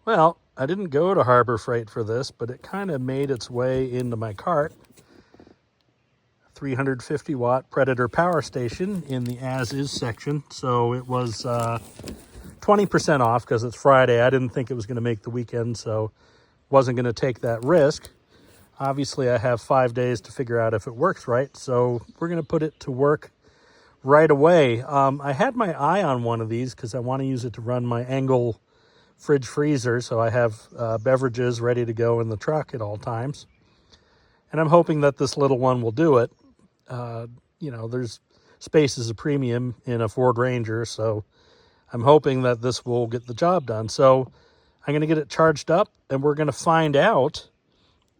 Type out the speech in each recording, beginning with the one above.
Well, I didn't go to Harbor Freight for this, but it kind of made its way into my cart. 350 watt Predator power station in the as is section. So it was 20% off because it's Friday. I didn't think it was going to make the weekend, so wasn't going to take that risk. Obviously, I have 5 days to figure out if it works right, so we're going to put it to work right away. I had my eye on one of these because I want to use it to run my Engel fridge freezer, so I have beverages ready to go in the truck at all times. And I'm hoping that this little one will do it. You know, there's space is a premium in a Ford Ranger, so I'm hoping that this will get the job done. So I'm going to get it charged up, and we're going to find out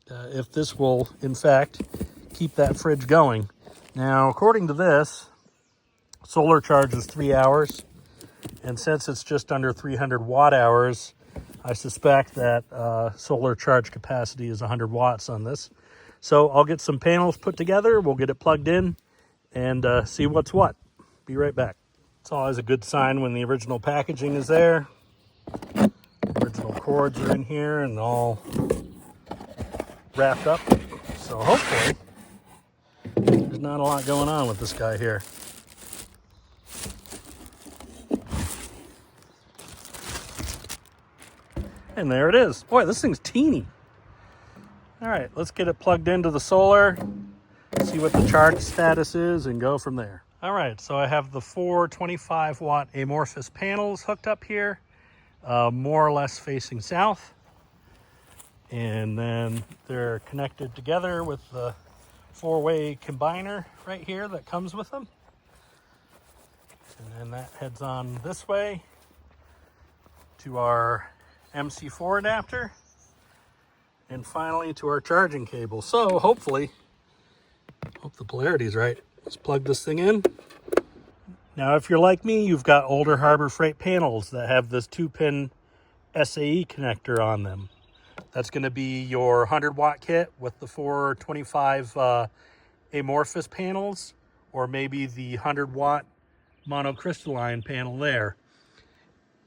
if this will, in fact, keep that fridge going. Now, according to this, solar charge is 3 hours, and since it's just under 300 watt hours, I suspect that solar charge capacity is 100 watts on this. So I'll get some panels put together, we'll get it plugged in, and see what's what. Be right back. It's always a good sign when the original packaging is there. The original cords are in here and all wrapped up. So hopefully there's not a lot going on with this guy here. And there it is. Boy, this thing's teeny. All right, let's get it plugged into the solar, see what the charge status is, and go from there. All right, so I have the 4 25 watt amorphous panels hooked up here, more or less facing south. And then they're connected together with the 4-way combiner right here that comes with them. And then that heads on this way to our MC4 adapter. And finally to our charging cable. So hopefully, hope the polarity's right. Let's plug this thing in. Now, if you're like me, you've got older Harbor Freight panels that have this 2-pin SAE connector on them. That's going to be your 100 watt kit with the 425 amorphous panels, or maybe the 100 watt monocrystalline panel there.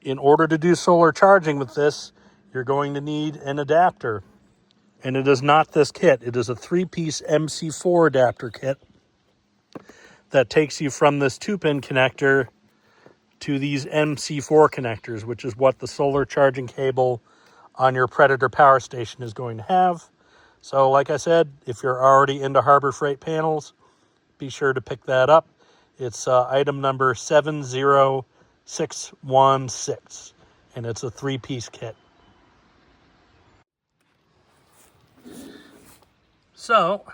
In order to do solar charging with this, you're going to need an adapter. And it is not this kit. It is a 3-piece MC4 adapter kit that takes you from this 2-pin connector to these MC4 connectors, which is what the solar charging cable on your Predator power station is going to have. So like I said, if you're already into Harbor Freight panels, be sure to pick that up. It's item number 70616, and it's a 3-piece kit. So, it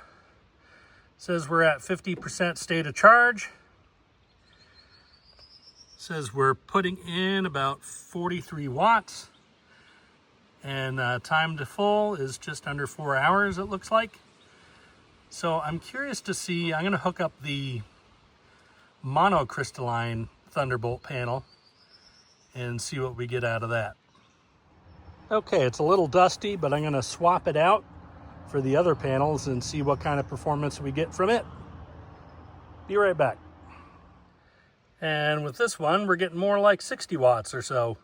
says we're at 50% state of charge. It says we're putting in about 43 watts. And time to full is just under 4 hours, it looks like. So I'm curious to see, I'm going to hook up the monocrystalline Thunderbolt panel and see what we get out of that. Okay, it's a little dusty, but I'm going to swap it out for the other panels and see what kind of performance we get from it. Be right back. And with this one, we're getting more like 60 watts or so.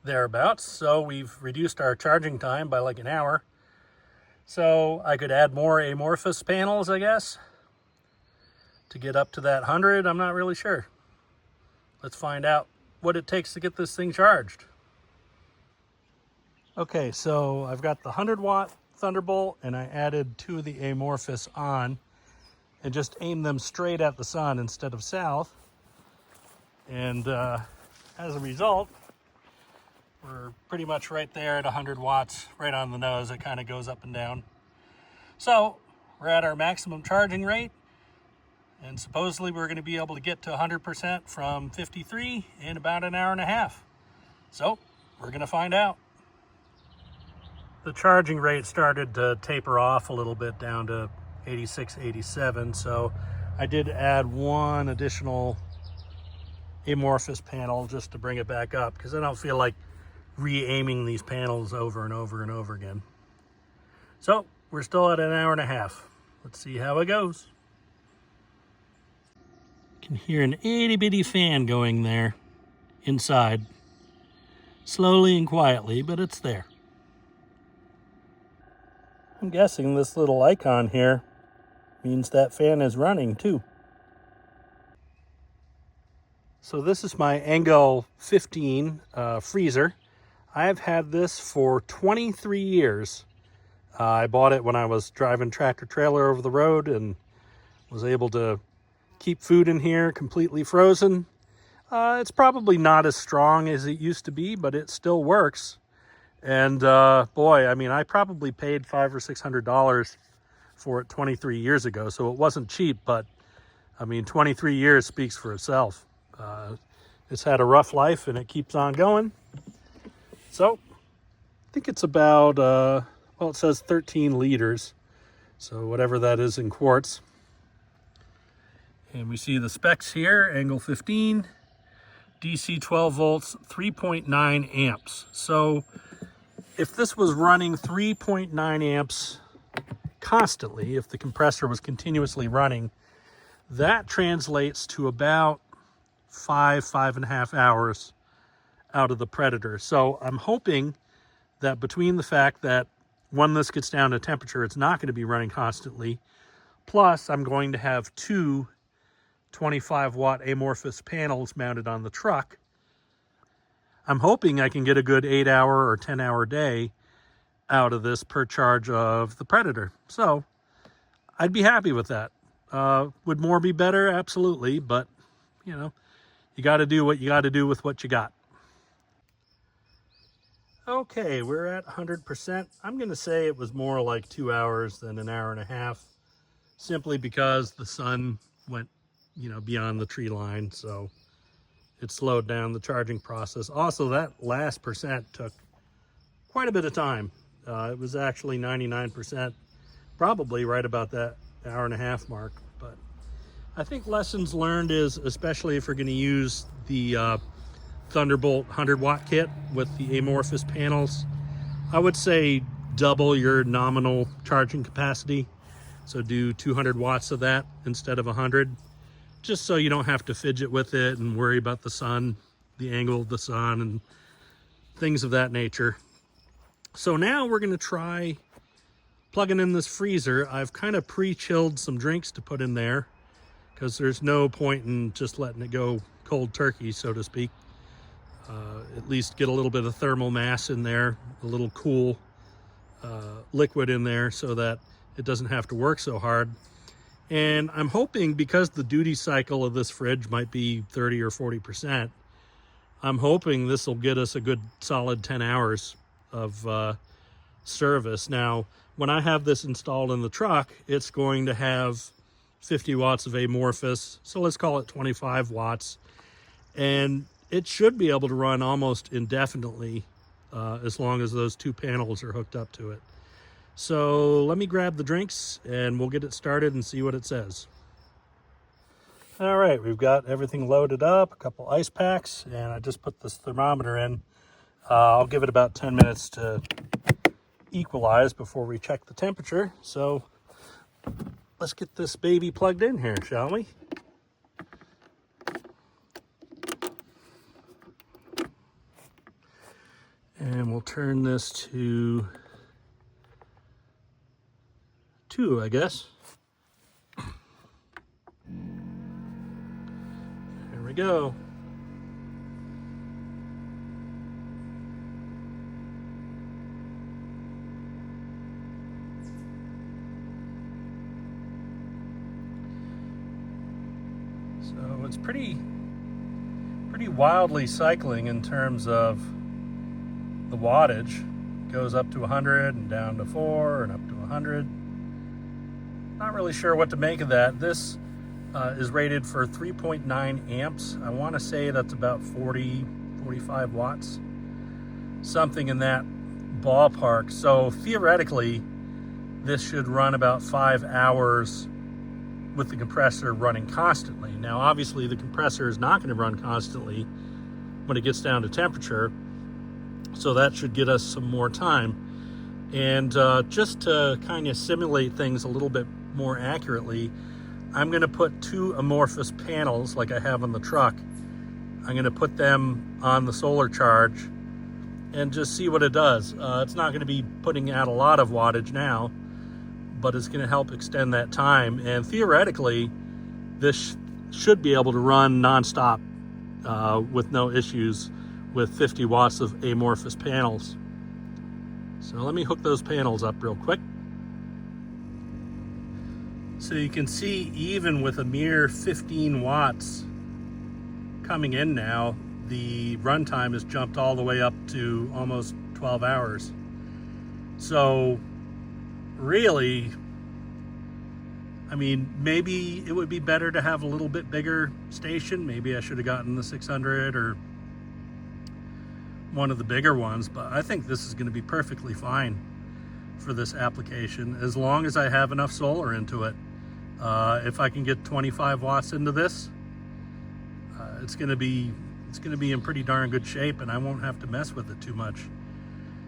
Thereabouts. So we've reduced our charging time by like an hour. So I could add more amorphous panels, I guess, to get up to that 100. I'm not really sure. Let's find out what it takes to get this thing charged. Okay, so I've got the 100 watt Thunderbolt, and I added 2 of the amorphous on and just aimed them straight at the sun instead of south. And as a result, we're pretty much right there at 100 watts, right on the nose. It kind of goes up and down. So we're at our maximum charging rate, and supposedly we're going to be able to get to 100% from 53 in about an hour and a half. So we're going to find out. The charging rate started to taper off a little bit down to 86, 87. So I did add one additional amorphous panel just to bring it back up, because I don't feel like re-aiming these panels over and over and over again. So we're still at an hour and a half. Let's see how it goes. You can hear an itty bitty fan going there inside. Slowly and quietly, but it's there. I'm guessing this little icon here means that fan is running too. So this is my Engel 15 freezer. I've had this for 23 years. I bought it when I was driving tractor trailer over the road and was able to keep food in here completely frozen. It's probably not as strong as it used to be, but it still works. And boy, I mean, I probably paid $500 or $600 for it 23 years ago, so it wasn't cheap, but I mean, 23 years speaks for itself. It's had a rough life and it keeps on going. So I think it's about, well, it says 13 liters. So whatever that is in quarts. And we see the specs here, Engel 15, DC 12 volts, 3.9 amps. So if this was running 3.9 amps constantly, if the compressor was continuously running, that translates to about 5.5 hours out of the Predator. So I'm hoping that between the fact that when this gets down to temperature, it's not going to be running constantly, plus I'm going to have two 25-watt amorphous panels mounted on the truck, I'm hoping I can get a good 8-hour or 10-hour day out of this per charge of the Predator. So I'd be happy with that. Would more be better? Absolutely. But, you know, you got to do what you got to do with what you got. Okay, we're at 100%. I'm going to say it was more like 2 hours than an hour and a half, simply because the sun went, you know, beyond the tree line. So it slowed down the charging process. Also, that last percent took quite a bit of time. It was actually 99%, probably right about that hour and a half mark. But I think lessons learned is, especially if you're going to use the Thunderbolt 100-watt kit with the amorphous panels, I would say double your nominal charging capacity. So do 200 watts of that instead of 100. Just so you don't have to fidget with it and worry about the sun, the angle of the sun, and things of that nature. So now we're going to try plugging in this freezer. I've kind of pre-chilled some drinks to put in there because there's no point in just letting it go cold turkey, so to speak. At least get a little bit of thermal mass in there, a little cool liquid in there so that it doesn't have to work so hard. And I'm hoping, because the duty cycle of this fridge might be 30 or 40%, I'm hoping this will get us a good solid 10 hours of service. Now, when I have this installed in the truck, it's going to have 50 watts of amorphous, so let's call it 25 watts. And it should be able to run almost indefinitely as long as those two panels are hooked up to it. So let me grab the drinks and we'll get it started and see what it says. All right, we've got everything loaded up, a couple ice packs, and I just put this thermometer in. I'll give it about 10 minutes to equalize before we check the temperature. So let's get this baby plugged in here, shall we? And we'll turn this to 2, I guess. There we go. So it's pretty wildly cycling in terms of the wattage. It goes up to 100 and down to 4 and up to 100. Not really sure what to make of that. This is rated for 3.9 amps. I want to say that's about 45 watts. Something in that ballpark. So theoretically, this should run about 5 hours with the compressor running constantly. Now, obviously, the compressor is not going to run constantly when it gets down to temperature. So that should get us some more time. And just to kind of simulate things a little bit more accurately, I'm going to put 2 amorphous panels like I have on the truck. I'm going to put them on the solar charge and just see what it does. It's not going to be putting out a lot of wattage now, but it's going to help extend that time. And theoretically, this should be able to run nonstop with no issues with 50 watts of amorphous panels. So let me hook those panels up real quick. So you can see, even with a mere 15 watts coming in now, the runtime has jumped all the way up to almost 12 hours. So really, I mean, maybe it would be better to have a little bit bigger station. Maybe I should have gotten the 600 or one of the bigger ones, but I think this is going to be perfectly fine for this application, as long as I have enough solar into it. If I can get 25 watts into this, it's going to be in pretty darn good shape, and I won't have to mess with it too much.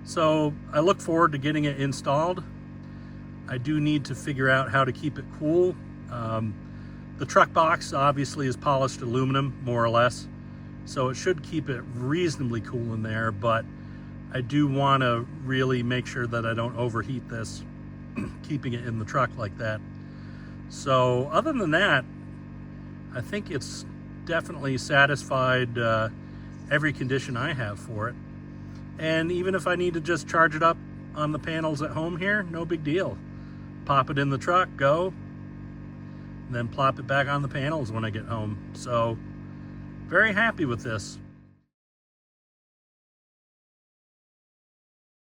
So I look forward to getting it installed. I do need to figure out how to keep it cool. The truck box obviously is polished aluminum, more or less, so it should keep it reasonably cool in there, but I do want to really make sure that I don't overheat this, keeping it in the truck like that. So other than that, I think it's definitely satisfied every condition I have for it. And even if I need to just charge it up on the panels at home here, no big deal. Pop it in the truck, go, and then plop it back on the panels when I get home. So very happy with this.